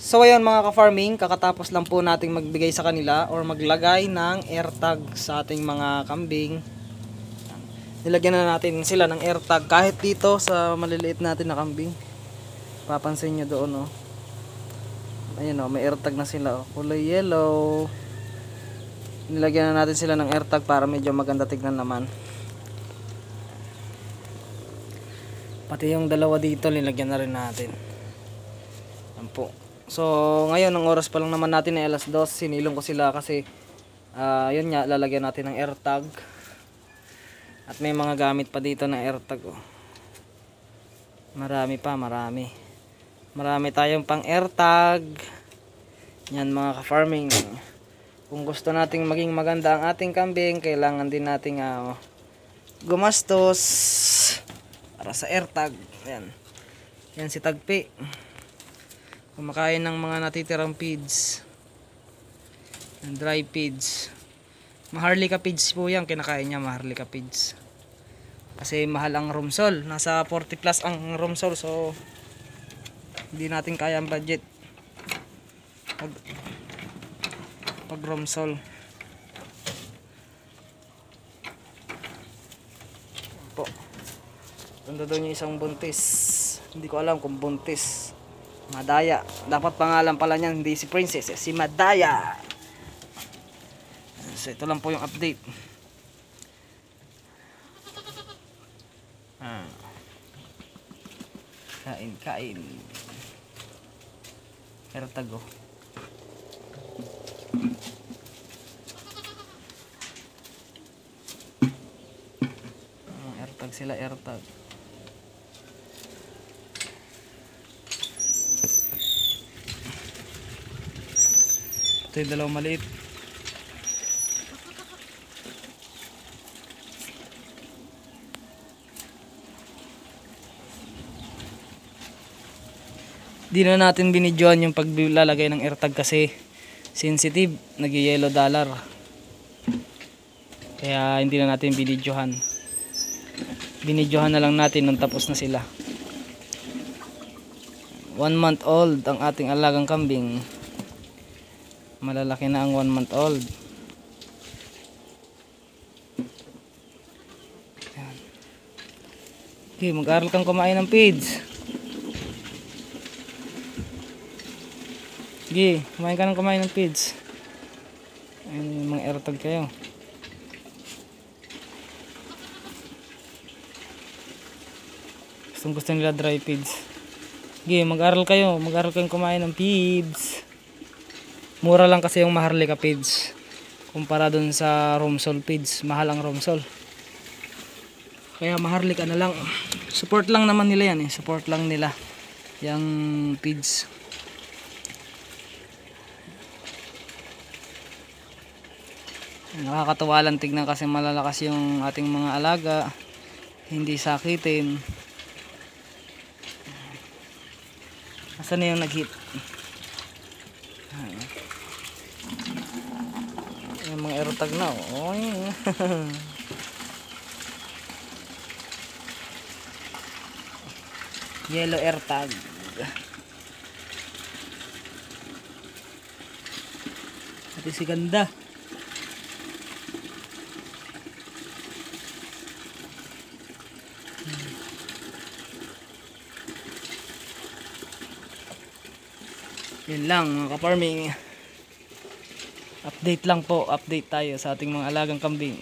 So ayun mga ka-farming, kakatapos lang po nating magbigay sa kanila or maglagay ng AirTag sa ating mga kambing. Nilagyan na natin sila ng AirTag kahit dito sa maliliit natin na kambing. Papansin nyo doon, oh. Ayun, oh, may AirTag na sila, oh. Kulay yellow. Nilagyan na natin sila ng AirTag para medyo maganda tignan naman. Pati yung dalawa dito nilagyan na rin natin. Yan po. So ngayon ang oras pa lang naman natin ay alas 2. Sinilong ko sila kasi yun nga, lalagyan natin ng AirTag. At may mga gamit pa dito na AirTag, oh. Marami pa, marami. Marami tayong pang AirTag. Yan mga ka-farming. Kung gusto nating maging maganda ang ating kambing, kailangan din nating gumastos para sa AirTag. Yan. Yan si Tagpi. Kumakain ng mga natitirang feeds. Dry feeds. Maharlika feeds po yan. Kinakain niya Maharlika feeds. Kasi mahal ang Romsol. Nasa 40 plus ang Romsol. So hindi natin kaya ang budget pag Romsol. Po. Ganda doon yung isang buntis. Hindi ko alam kung buntis. Madaya. Dapat pangalan pala niyan hindi si Princess, si Madaya. So ito lang po yung update. Kain. AirTag, oh. AirTag sila, AirTag. Ito yung dalawang maliit. Di na natin binidyoan yung paglalagay ng AirTag kasi sensitive, nag-yellow dollar. Kaya hindi na natin binidyohan. Binidyohan na lang natin nung tapos na sila. 1 month old ang ating alagang kambing. Malalaki na ang 1 month old. Okay, mag-aral kang kumain ng feeds. Sige, kumain ng feeds. Ayun yung mga AirTag kayo. Gusto nila dry feeds. Sige, mag-aral kayong kumain ng feeds. Mura lang kasi yung Maharlika feeds. Kumpara dun sa Romsol feeds. Mahal ang Romsol. Kaya Maharlika na lang. Support lang naman nila yan, eh. Support lang nila yung feeds. Nakakatuwa lang tignan kasi malalakas yung ating mga alaga, hindi sakitin. Asan na yung nag-hit? Yung mga AirTag na, oh. Yellow AirTag. Ito si ganda. Yun lang mga ka-farming. Update lang po, update tayo sa ating mga alagang kambing.